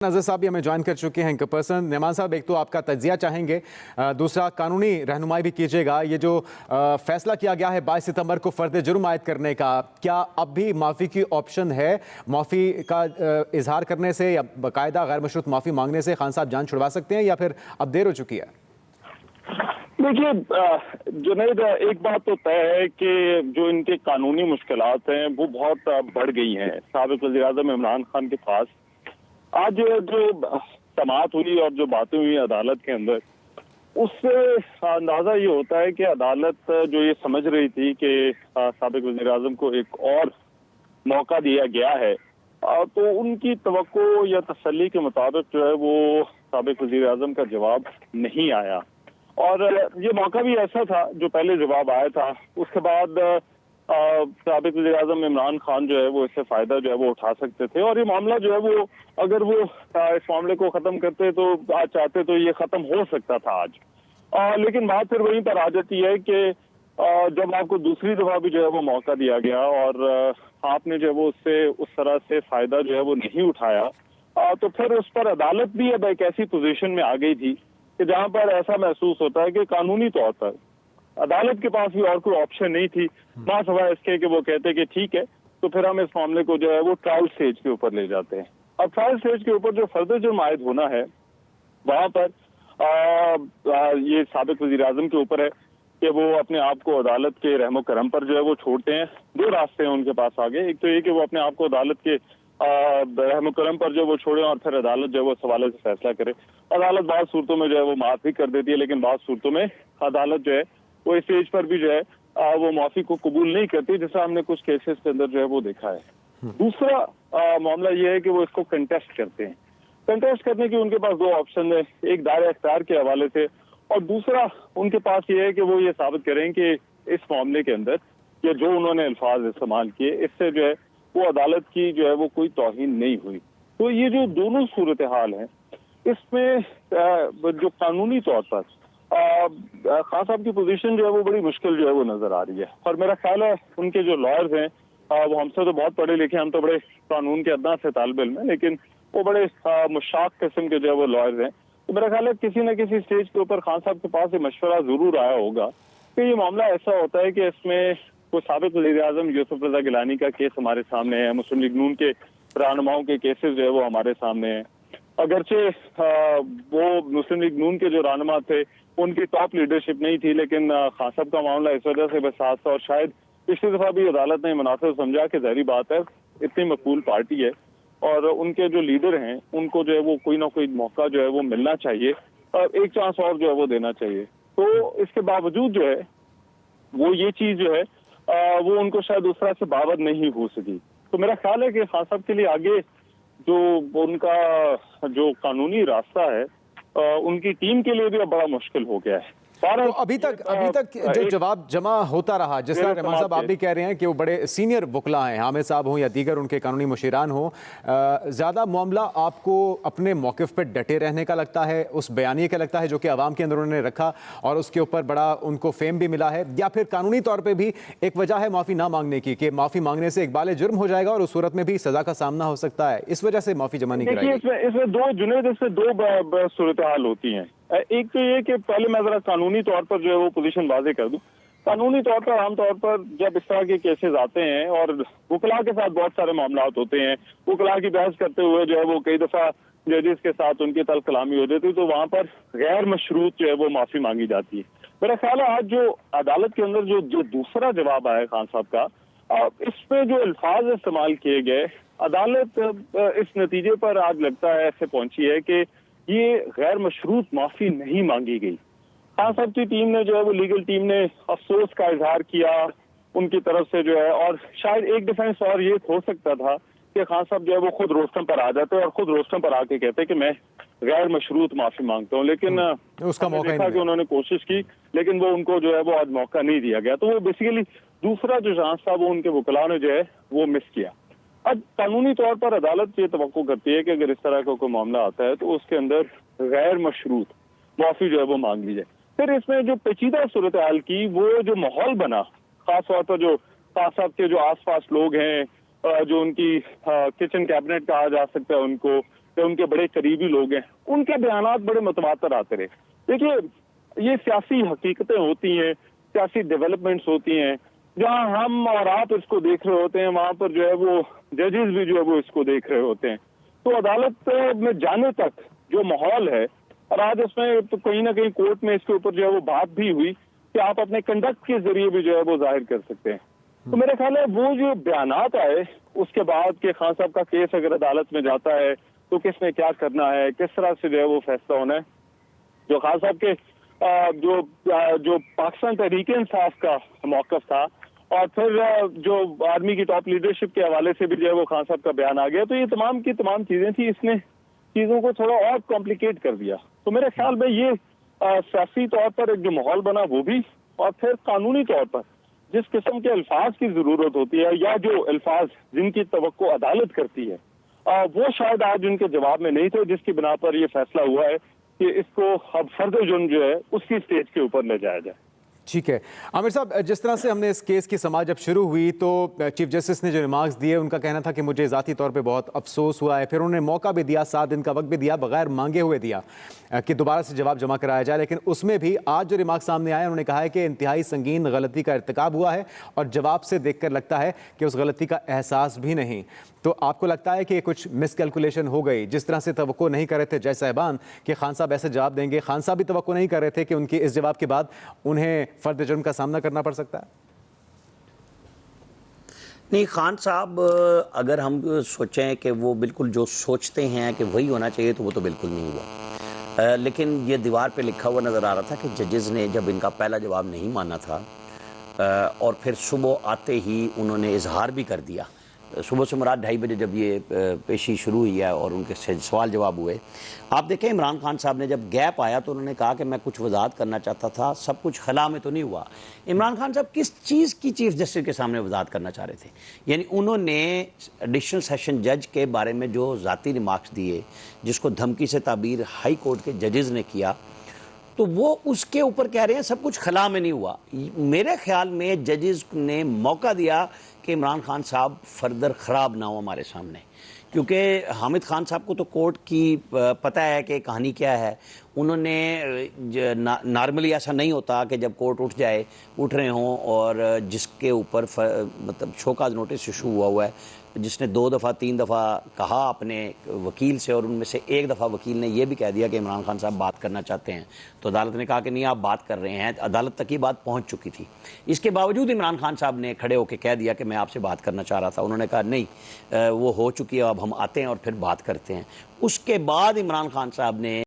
नज़र साहब भी हमें ज्वाइन कर चुके हैं, पर्सन नमान साहब। एक तो आपका तज्जिया चाहेंगे, दूसरा कानूनी रहनुमाई भी कीजिएगा। ये जो फैसला किया गया है 22 सितंबर को फर्द जुर्म आयद करने का, क्या अब भी माफ़ी की ऑप्शन है? माफ़ी का इजहार करने से या बाकायदा गैर मशरूत माफ़ी मांगने से खान साहब जान छुड़वा सकते हैं या फिर अब देर हो चुकी है? देखिए जुनैद, एक बात तो तय है कि जो इनके कानूनी मुश्किलात हैं वो बहुत बढ़ गई हैं। साबिक वज़ीर-ए-आज़म इमरान खान के पास आज जो समाअत हुई और जो बातें हुई अदालत के अंदर, उससे अंदाजा ये होता है कि अदालत जो ये समझ रही थी कि साबिक वज़ीर-ए-आज़म को एक और मौका दिया गया है, तो उनकी तवक्को या तसल्ली के मुताबिक जो है वो साबिक वज़ीर-ए-आज़म का जवाब नहीं आया। और ये मौका भी ऐसा था, जो पहले जवाब आया था उसके बाद साबिक वज़ीर-ए-आज़म इमरान खान जो है वो इससे फायदा जो है वो उठा सकते थे, और ये मामला जो है वो अगर वो इस मामले को खत्म करते तो आज चाहते तो ये खत्म हो सकता था आज। लेकिन बात फिर वहीं पर आ जाती है कि जब आपको दूसरी दफा भी जो है वो मौका दिया गया और आपने जो है वो उससे उस तरह से फायदा जो है वो नहीं उठाया, तो फिर उस पर अदालत भी अब एक ऐसी पोजीशन में आ गई थी कि जहां पर ऐसा महसूस होता है कि कानूनी तौर पर अदालत के पास भी और कोई ऑप्शन नहीं थी, ना सिवाय इसके कि वो कहते कि ठीक है तो फिर हम इस मामले को जो है वो ट्रायल स्टेज के ऊपर ले जाते हैं। अब ट्रायल स्टेज के ऊपर जो फर्द जुर्म आयद होना है वहां पर ये साबिक वज़ीर-ए-आज़म के ऊपर है कि वो अपने आप को अदालत के रहमो करम पर जो है वो छोड़ते हैं। दो रास्ते हैं उनके पास आगे, एक तो ये कि वो अपने आप को अदालत के रहमो करम पर जो वो छोड़े और फिर अदालत जो है वो इस हवाले से फैसला करे। अदालत बाद सूरतों में जो है वो माफ भी कर देती है, लेकिन बाद सूरतों में अदालत जो है वो इस स्टेज पर भी जो है वो माफी को कबूल नहीं करती, जैसा हमने कुछ केसेस के अंदर जो है वो देखा है। दूसरा मामला ये है कि वो इसको कंटेस्ट करते हैं। कंटेस्ट करने की उनके पास दो ऑप्शन है, एक दायरा इख्तियार के हवाले से, और दूसरा उनके पास ये है कि वो ये साबित करें कि इस मामले के अंदर या जो उन्होंने अल्फाज इस्तेमाल किए इससे जो है वो अदालत की जो है वो कोई तौहीन नहीं हुई। तो ये जो दोनों सूरत हाल हैं, इसमें जो कानूनी तौर पर खान साहब की पोजीशन जो है वो बड़ी मुश्किल जो है वो नजर आ रही है। और मेरा ख्याल है उनके जो लॉयर्स हैं वो हमसे तो बहुत पढ़े लिखे, हम तो बड़े कानून के अदना से तालिब इल्म हैं, लेकिन वो बड़े मुशाक किस्म के जो है वो लॉयर्स हैं। तो मेरा ख्याल है किसी न किसी स्टेज के ऊपर खान साहब के पास ये मशवरा जरूर आया होगा कि ये मामला ऐसा होता है कि इसमें कोई साबिक वज़ीर-ए-आज़म यूसुफ रज़ा गिलानी का केस हमारे सामने है, मुस्लिम लीग नून के रहनुमाओं के केसेस जो है वो हमारे सामने है। अगरचे वो मुस्लिम लीग नून के जो रहनुमा थे उनकी टॉप लीडरशिप नहीं थी, लेकिन खान साहब का मामला इस वजह से बसात था, और शायद पिछली दफा भी अदालत ने मुनासिब समझा कि ज़ाहिर बात है इतनी मकबूल पार्टी है और उनके जो लीडर हैं उनको जो है वो कोई ना कोई मौका जो है वो मिलना चाहिए और एक चांस और जो है वो देना चाहिए। तो इसके बावजूद जो है वो ये चीज जो है वो उनको शायद उस तरह से बावत नहीं हो सकी। तो मेरा ख्याल है कि खान साहब के लिए आगे जो उनका जो कानूनी रास्ता है उनकी टीम के लिए भी अब बड़ा मुश्किल हो गया है। तो अभी तक जो जवाब जमा होता रहा, जिस तरह रहमान साहब आप भी कह रहे हैं कि वो बड़े सीनियर वकला हैं, हामिद साहब हों या दीगर उनके कानूनी मुशीरान हों, ज़्यादा मामला आपको अपने मौक़िफ़ पर डटे रहने का लगता है, उस बयानिए का लगता है जो कि आवाम के अंदर उन्होंने रखा और उसके ऊपर बड़ा उनको फेम भी मिला है, या फिर कानूनी तौर पर भी एक वजह है माफ़ी ना मांगने की कि माफ़ी मांगने से इकबाल जुर्म हो जाएगा और उस सूरत में भी सज़ा का सामना हो सकता है, इस वजह से माफ़ी जमा नहीं कराई? इसमें दो जुनैद, इसमें दो सूरत हाल होती हैं। एक तो ये कि पहले मैं जरा कानूनी तौर पर जो है वो पोजीशन वाजे कर दूं। कानूनी तौर पर आमतौर पर जब इस तरह के केसेस आते हैं और वकला के साथ बहुत सारे मामला होते हैं, वकला की बहस करते हुए जो है वो कई दफा जजेस के साथ उनकी तल्ख कलामी हो जाती है, तो वहां पर गैर मशरूत जो है वो माफी मांगी जाती है। मेरा ख्याल है आज जो अदालत के अंदर जो दूसरा जवाब आया खान साहब का, इस पे जो अल्फाज इस्तेमाल किए गए, अदालत इस नतीजे पर आज लगता है ऐसे पहुंची है कि ये गैर मशरूत माफी नहीं मांगी गई। खान साहब की टीम ने जो है वो लीगल टीम ने अफसोस का इजहार किया उनकी तरफ से जो है, और शायद एक डिफेंस और ये हो सकता था कि खान साहब जो है वो खुद रोस्टम पर आ जाते और खुद रोस्टम पर आके कहते कि मैं गैर मशरूत माफी मांगता हूँ, लेकिन उसका मौका देखा कि उन्होंने कोशिश की लेकिन वो उनको जो है वो आज मौका नहीं दिया गया। तो वो बेसिकली दूसरा जो चांस था वो उनके वकला ने जो है वो मिस किया। अब कानूनी तौर पर अदालत ये तवक्को करती है कि अगर इस तरह का कोई मामला आता है तो उसके अंदर गैर मशरूत माफी जो है वो मांग ली जाए। फिर इसमें जो पेचीदा सूरत हाल की वो जो माहौल बना, खास तौर पर जो खान साहब के जो आसपास लोग हैं, जो उनकी किचन कैबिनेट कहा जा सकता है उनको, یا उनके बड़े करीबी लोग हैं, उनके बयानात बड़े मुतवातर आते रहे। देखिए, ये सियासी हकीकतें होती हैं, सियासी डेवलपमेंट्स होती हैं, जहां हम और आप इसको देख रहे होते हैं, वहां पर जो है वो जजेस भी जो है वो इसको देख रहे होते हैं। तो अदालत में जाने तक जो माहौल है, और आज इसमें तो कहीं ना कहीं कोर्ट में इसके ऊपर जो है वो बात भी हुई कि आप अपने कंडक्ट के जरिए भी जो है वो जाहिर कर सकते हैं। तो मेरा ख्याल है वो जो बयानात आए उसके बाद कि खान साहब का केस अगर अदालत में जाता है तो किसने क्या करना है, किस तरह से जो है वो फैसला होना है, जो खान साहब के जो पाकिस्तान तहरीक इंसाफ का मौक़िफ़ था, और फिर जो आर्मी की टॉप लीडरशिप के हवाले से भी जो है वो खान साहब का बयान आ गया, तो ये तमाम की तमाम चीज़ें थी, इसने चीज़ों को थोड़ा और कॉम्प्लिकेट कर दिया। तो मेरे ख्याल में ये सियासी तौर पर एक जो माहौल बना वो भी, और फिर कानूनी तौर पर जिस किस्म के अल्फाज की ज़रूरत होती है, या जो अल्फाज जिनकी तवक्को अदालत करती है, वो शायद आज उनके जवाब में नहीं थे, जिसकी बिना पर ये फैसला हुआ है कि इसको अब फर्दर जुर्म जो है उसकी स्टेज के ऊपर ले जाया जाए। ठीक है आमिर साहब, जिस तरह से हमने इस केस की समाज जब शुरू हुई तो चीफ जस्टिस ने जो रिमार्क्स दिए, उनका कहना था कि मुझे ज़ाती तौर पे बहुत अफसोस हुआ है। फिर उन्होंने मौका भी दिया, 7 दिन का वक्त भी दिया, बगैर मांगे हुए दिया कि दोबारा से जवाब जमा कराया जाए। लेकिन उसमें भी आज जो रिमार्क सामने आए, उन्होंने कहा है कि इंतहाई संगीन गलती का इर्तिकाब हुआ है और जवाब से देखकर लगता है कि उस गलती का एहसास भी नहीं। तो आपको लगता है कि कुछ मिसकैलकुलेशन हो गई? जिस तरह से तवक्को नहीं कर रहे थे जज साहिबान कि खान साहब ऐसे जवाब देंगे, खान साहब भी तवक्को नहीं कर रहे थे कि उनके इस जवाब के बाद उन्हें फर्द जुर्म का सामना करना पड़ सकता है। नहीं, खान साहब अगर हम सोचें कि वो बिल्कुल जो सोचते हैं कि वही होना चाहिए, तो वो तो बिल्कुल नहीं हुआ। लेकिन ये दीवार पे लिखा हुआ नज़र आ रहा था कि जजेस ने जब इनका पहला जवाब नहीं माना था और फिर सुबह आते ही उन्होंने इजहार भी कर दिया। सुबह से मुराद 2:30 बजे जब ये पेशी शुरू हुई है और उनके सवाल जवाब हुए, आप देखें इमरान खान साहब ने जब गैप आया तो उन्होंने कहा कि मैं कुछ वजाहत करना चाहता था, सब कुछ खला में तो नहीं हुआ। इमरान खान साहब किस चीज़ की चीफ जस्टिस के सामने वजाहत करना चाह रहे थे? यानी उन्होंने एडिशनल सेशन जज के बारे में जो ज़ाती रिमार्क्स दिए, जिसको धमकी से ताबीर हाई कोर्ट के जजेस ने किया, तो वो उसके ऊपर कह रहे हैं सब कुछ खला में नहीं हुआ। मेरे ख्याल में जजेस ने मौका दिया कि इमरान खान साहब फर्दर ख़राब ना हो हमारे सामने, क्योंकि हामिद खान साहब को तो कोर्ट की पता है कि कहानी क्या है। उन्होंने नॉर्मली ऐसा नहीं होता कि जब कोर्ट उठ रहे हों और जिसके ऊपर मतलब शोकाज नोटिस इशू हुआ है, जिसने 2 दफ़ा 3 दफ़ा कहा अपने वकील से, और उनमें से एक दफ़ा वकील ने यह भी कह दिया कि इमरान खान साहब बात करना चाहते हैं, तो अदालत ने कहा कि नहीं आप बात कर रहे हैं। अदालत तक ये बात पहुंच चुकी थी। इसके बावजूद इमरान खान साहब ने खड़े होकर कह दिया कि मैं आपसे बात करना चाह रहा था। उन्होंने कहा नहीं, वो हो चुकी है, अब हम आते हैं और फिर बात करते हैं। उसके बाद इमरान खान साहब ने